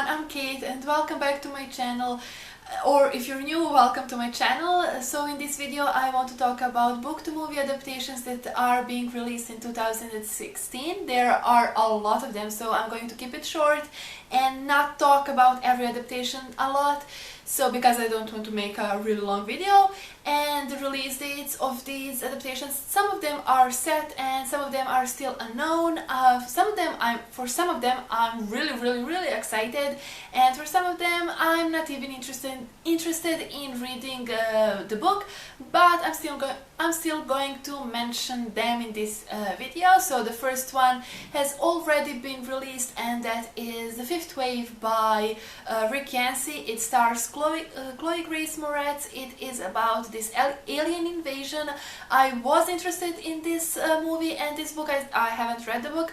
everyone, I'm Kate and welcome back to my channel, or if you're new, welcome to my channel. So in this video I want to talk about book to movie adaptations that are being released in 2016. There are a lot of them, so I'm going to keep it short and not talk about every adaptation a lot, so because I don't want to make a really long video. And the release dates of these adaptations, some of them are set and some of them are still unknown. For some of them I'm really excited, and for some of them I'm not even interested in reading the book, but I'm still going to mention them in this video. So the first one has already been released, and that is The Fifth Wave by Rick Yancey. It stars Chloe Grace Moretz. It is about this alien invasion. I was interested in this movie and this book. I haven't read the book,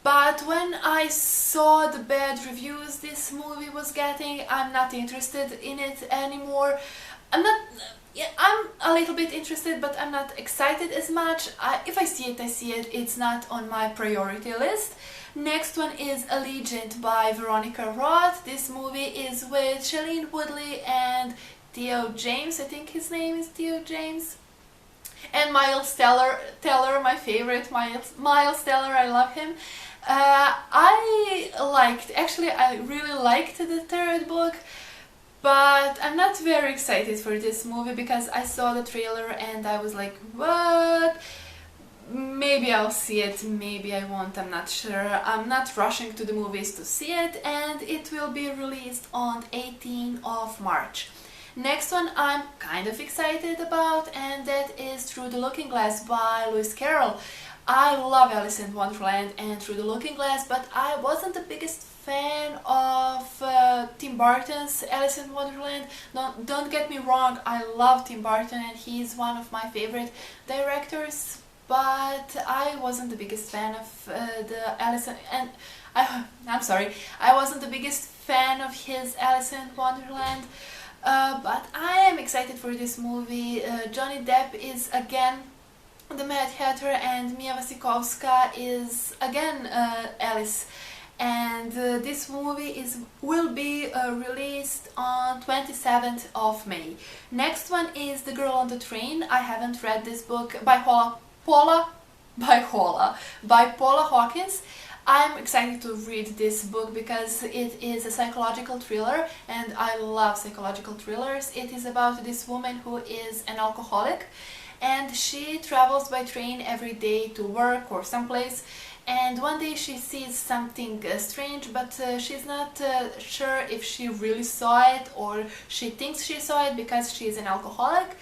but when I saw the bad reviews this movie was getting, I'm not interested in it anymore. I'm a little bit interested, but I'm not excited as much. If I see it, I see it. It's not on my priority list. Next one is Allegiant by Veronica Roth. This movie is with Shailene Woodley and Theo James. I think his name is Theo James. And Miles Teller, my favorite, Miles Teller, I love him. I really liked the third book, but I'm not very excited for this movie because I saw the trailer and I was like, what? Maybe I'll see it, maybe I won't, I'm not sure. I'm not rushing to the movies to see it, and it will be released on 18th of March. Next one I'm kind of excited about, and that is Through the Looking Glass by Lewis Carroll. I love Alice in Wonderland and Through the Looking Glass, but I wasn't the biggest fan of Tim Burton's Alice in Wonderland. Don't get me wrong, I love Tim Burton and he's one of my favorite directors, but I wasn't the biggest fan of I wasn't the biggest fan of his Alice in Wonderland. But I am excited for this movie. Johnny Depp is again the Mad Hatter and Mia Wasikowska is again Alice, and this movie will be released on 27th of May. Next one is The Girl on the Train. I haven't read this book by Paula Hawkins. I'm excited to read this book because it is a psychological thriller and I love psychological thrillers. It is about this woman who is an alcoholic and she travels by train every day to work or someplace, and one day she sees something strange, but she's not sure if she really saw it or she thinks she saw it because she is an alcoholic.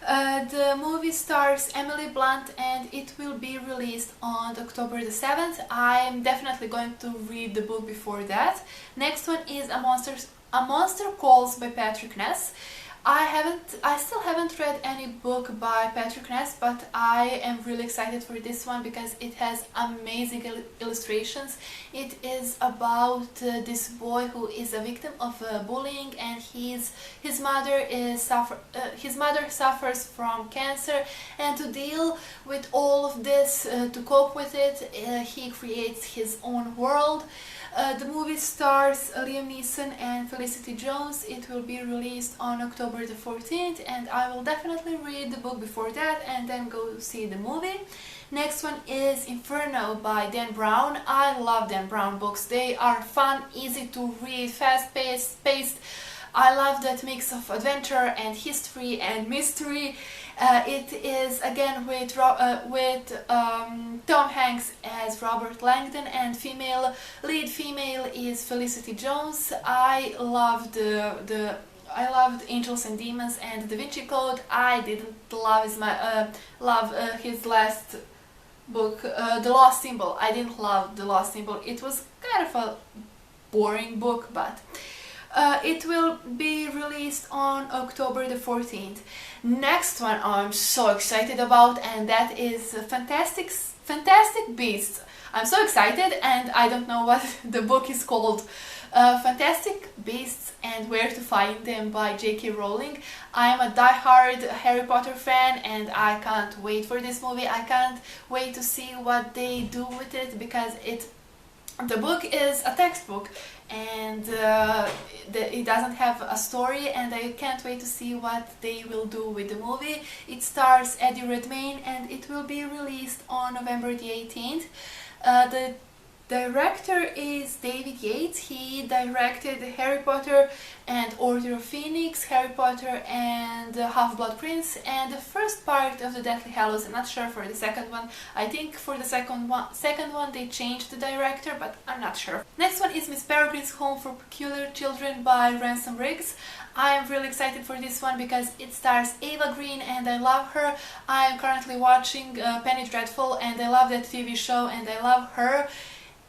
The movie stars Emily Blunt and it will be released on October the 7th. I'm definitely going to read the book before that. Next one is A Monster Calls by Patrick Ness. I still haven't read any book by Patrick Ness, but I am really excited for this one because it has amazing illustrations. It is about this boy who is a victim of bullying, and his mother suffers from cancer, and to deal with all of this, to cope with it, he creates his own world. The movie stars Liam Neeson and Felicity Jones. It will be released on October the 14th, and I will definitely read the book before that and then go see the movie. Next one is Inferno by Dan Brown. I love Dan Brown books. They are fun, easy to read, fast-paced. I love that mix of adventure and history and mystery. It is again with Tom Hanks as Robert Langdon, and lead female is Felicity Jones. I loved Angels and Demons and Da Vinci Code. I didn't love his last book, The Lost Symbol. I didn't love The Lost Symbol. It was kind of a boring book, but it will be released on October the 14th. Next one I'm so excited about, and that is Fantastic Beasts. I'm so excited and I don't know what the book is called. Fantastic Beasts and Where to Find Them by J.K. Rowling. I am a die-hard Harry Potter fan and I can't wait for this movie. I can't wait to see what they do with it because it The book is a textbook, and it doesn't have a story, and I can't wait to see what they will do with the movie. It stars Eddie Redmayne, and it will be released on November the 18th. The director is David Yates. He directed Harry Potter and Order of Phoenix, Harry Potter and Half-Blood Prince, and the first part of the Deathly Hallows. I'm not sure for the second one. I think for the second one they changed the director, but I'm not sure. Next one is Miss Peregrine's Home for Peculiar Children by Ransom Riggs. I am really excited for this one because it stars Ava Green, and I love her. I am currently watching Penny Dreadful, and I love that TV show, and I love her.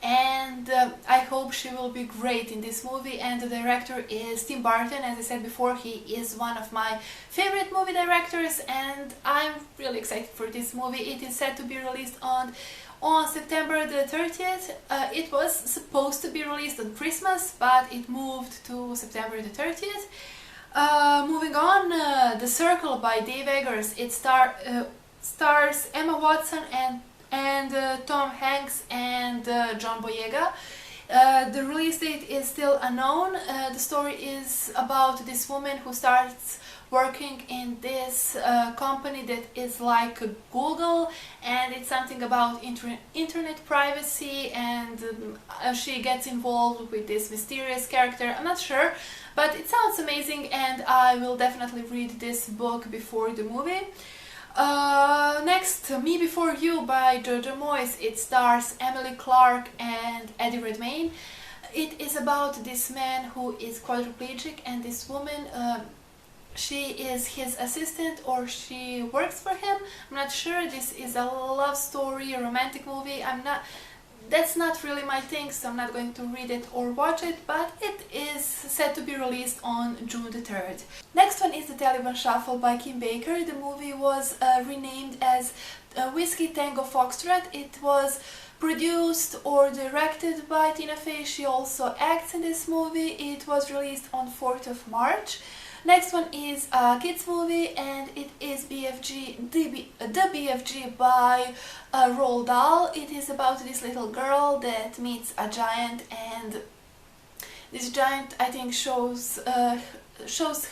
And I hope she will be great in this movie. And the director is Tim Burton. As I said before, he is one of my favorite movie directors, and I'm really excited for this movie. It is set to be released on September the 30th. It was supposed to be released on Christmas, but it moved to September the 30th. Moving on, The Circle by Dave Eggers. It stars Emma Watson and Tom Hanks and John Boyega. The release date is still unknown. The story is about this woman who starts working in this company that is like Google, and it's something about internet privacy, and she gets involved with this mysterious character. I'm not sure, but it sounds amazing, and I will definitely read this book before the movie. Next, Me Before You by Jojo Moyes. It stars Emily Clarke and Eddie Redmayne. It is about this man who is quadriplegic, and this woman, she is his assistant, or she works for him. I'm not sure. This is a love story, a romantic movie. That's not really my thing, so I'm not going to read it or watch it, but it is set to be released on June the 3rd. Next one is The Taliban Shuffle by Kim Baker. The movie was renamed as Whiskey Tango Foxtrot. It was produced or directed by Tina Fey. She also acts in this movie. It was released on 4th of March. Next one is a kids movie, and it is the BFG by Roald Dahl. It is about this little girl that meets a giant, and this giant, I think, shows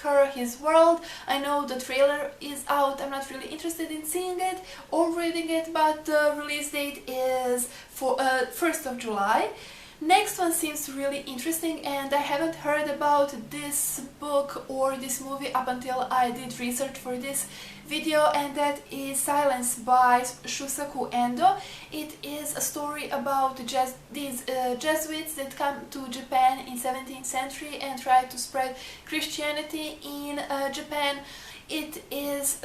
her his world. I know the trailer is out. I'm not really interested in seeing it or reading it, but the release date is for 1st of July. Next one seems really interesting, and I haven't heard about this book or this movie up until I did research for this video, and that is Silence by Shusaku Endo. It is a story about these Jesuits that come to Japan in 17th century and try to spread Christianity in Japan. It is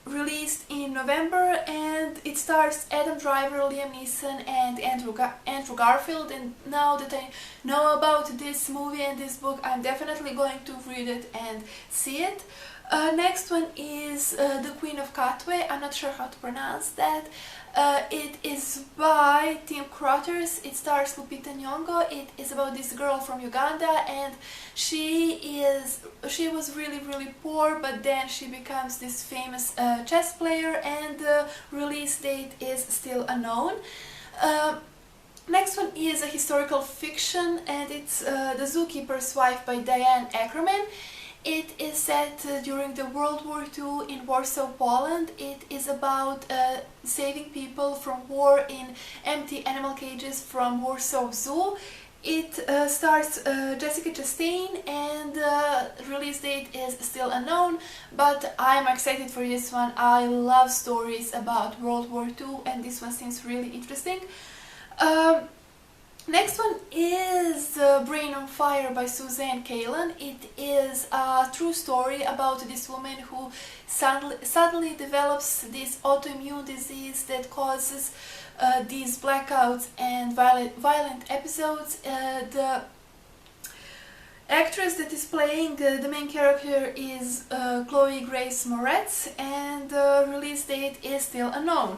released in November, and it stars Adam Driver, Liam Neeson and Andrew Garfield. And now that I know about this movie and this book, I'm definitely going to read it and see it. Next one is The Queen of Katwe. I'm not sure how to pronounce that. It is by Tim Crothers. It stars Lupita Nyong'o. It is about this girl from Uganda, and she was really poor, but then she becomes this famous chess player, and the release date is still unknown. Next one is a historical fiction, and it's The Zookeeper's Wife by Diane Ackerman. It is set during the World War II in Warsaw, Poland. It is about saving people from war in empty animal cages from Warsaw Zoo. It stars Jessica Chastain, and the release date is still unknown, but I'm excited for this one. I love stories about World War II, and this one seems really interesting. Next one is Brain on Fire by Suzanne Kalan. It is a true story about this woman who suddenly develops this autoimmune disease that causes these blackouts and violent episodes. The actress that is playing the main character is Chloe Grace Moretz, and the release date is still unknown.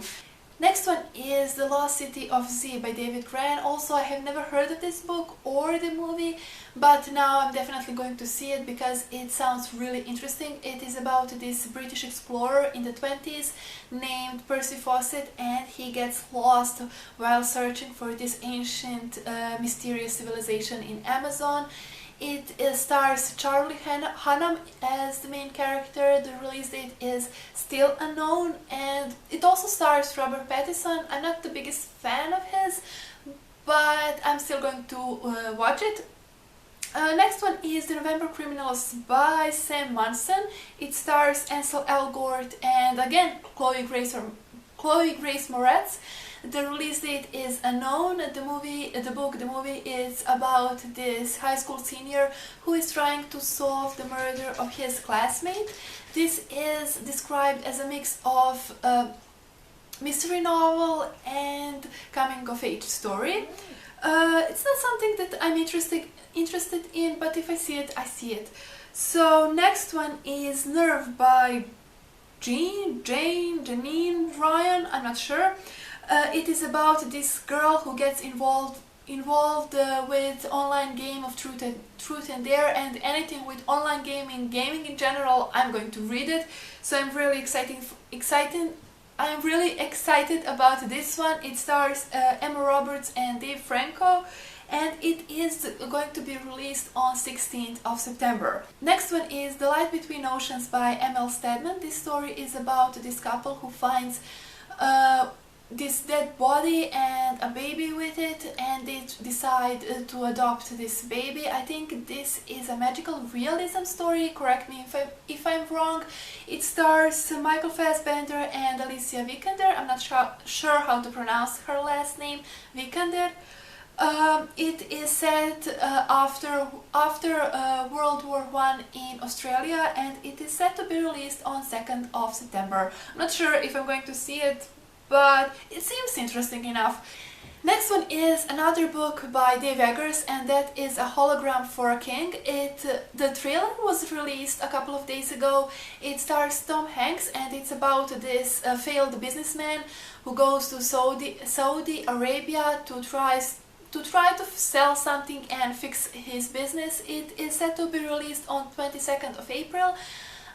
Next one is The Lost City of Z by David Gran. Also, I have never heard of this book or the movie, but now I'm definitely going to see it because it sounds really interesting. It is about this British explorer in the 20s named Percy Fawcett, and he gets lost while searching for this ancient mysterious civilization in Amazon. It stars Charlie Hunnam as the main character. The release date is still unknown, and it also stars Robert Pattinson. I'm not the biggest fan of his, but I'm still going to watch it. Next one is The November Criminals by Sam Munson. It stars Ansel Elgort and again Chloe Grace Moretz. The release date is unknown. The movie is about this high school senior who is trying to solve the murder of his classmate. This is described as a mix of mystery novel and coming of age story. It's not something that I'm interested in, but if I see it, I see it. So next one is Nerve by Janine Ryan, I'm not sure. It is about this girl who gets involved with online game of Truth and Dare, and anything with online gaming in general, I'm going to read it. So I'm really excited about this one. It stars Emma Roberts and Dave Franco, and it is going to be released on 16th of September. Next one is The Light Between Oceans by M.L. Stedman. This story is about this couple who finds this dead body and a baby with it, and they decide to adopt this baby. I think this is a magical realism story, correct me if I'm wrong. It stars Michael Fassbender and Alicia Vikander. I'm not sure how to pronounce her last name, Vikander. It is set after World War I in Australia, and it is set to be released on 2nd of September. I'm not sure if I'm going to see it, but it seems interesting enough. Next one is another book by Dave Eggers, and that is A Hologram for a King. The trailer was released a couple of days ago. It stars Tom Hanks, and it's about this failed businessman who goes to Saudi Arabia to try to sell something and fix his business. It is set to be released on 22nd of April.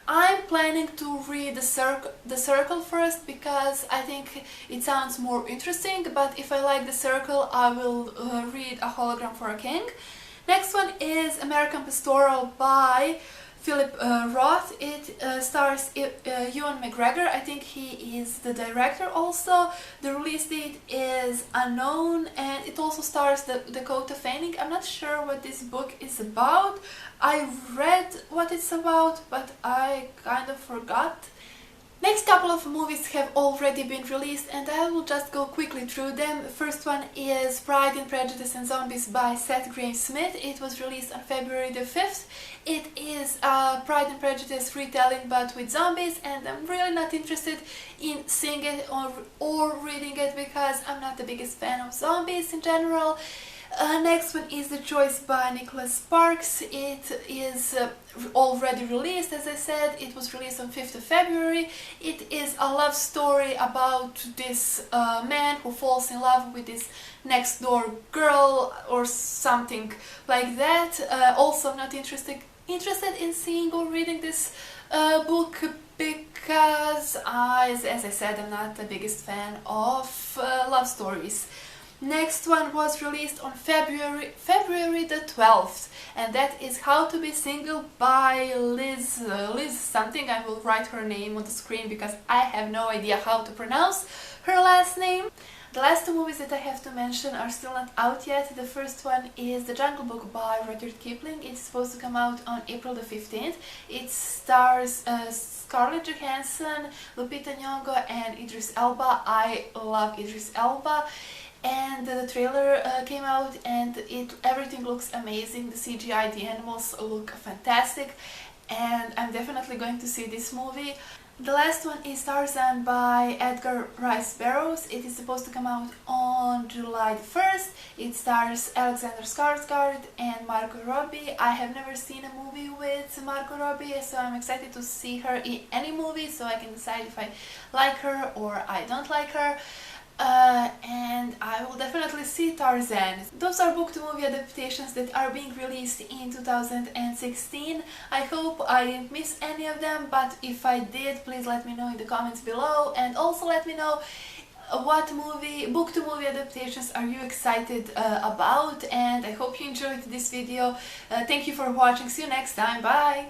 I'm planning to read The Circle first because I think it sounds more interesting, but if I like The Circle, I will read A Hologram for a King. Next one is American Pastoral by Philip Roth. It stars Ewan McGregor. I think he is the director also. The release date is unknown, and it also stars Dakota Fanning. I'm not sure what this book is about. I read what it's about, but I kind of forgot. Next couple of movies have already been released, and I will just go quickly through them. First one is Pride and Prejudice and Zombies by Seth Grahame-Smith. It was released on February the 5th. It is a Pride and Prejudice retelling but with zombies, and I'm really not interested in seeing it or reading it because I'm not the biggest fan of zombies in general. Next one is The Choice by Nicholas Sparks. It is already released, as I said. It was released on 5th of February. It is a love story about this man who falls in love with this next door girl or something like that. Also, I'm not interested in seeing or reading this book because, as I said, I'm not the biggest fan of love stories. Next one was released on February the 12th, and that is How to Be Single by Liz something. I will write her name on the screen because I have no idea how to pronounce her last name. The last two movies that I have to mention are still not out yet. The first one is The Jungle Book by Rudyard Kipling. It's supposed to come out on April the 15th. It stars Scarlett Johansson, Lupita Nyong'o and Idris Elba. I love Idris Elba. And the trailer came out, and everything looks amazing. The CGI, the animals look fantastic, and I'm definitely going to see this movie. The last one is Tarzan by Edgar Rice Burroughs. It is supposed to come out on July the 1st. It stars Alexander Skarsgård and Margot Robbie. I have never seen a movie with Margot Robbie, so I'm excited to see her in any movie so I can decide if I like her or I don't like her. and I will definitely see Tarzan. Those are book to movie adaptations that are being released in 2016. I hope I didn't miss any of them, but if I did, please let me know in the comments below, and also let me know what book to movie adaptations are you excited about, and I hope you enjoyed this video. Thank you for watching. See you next time. Bye!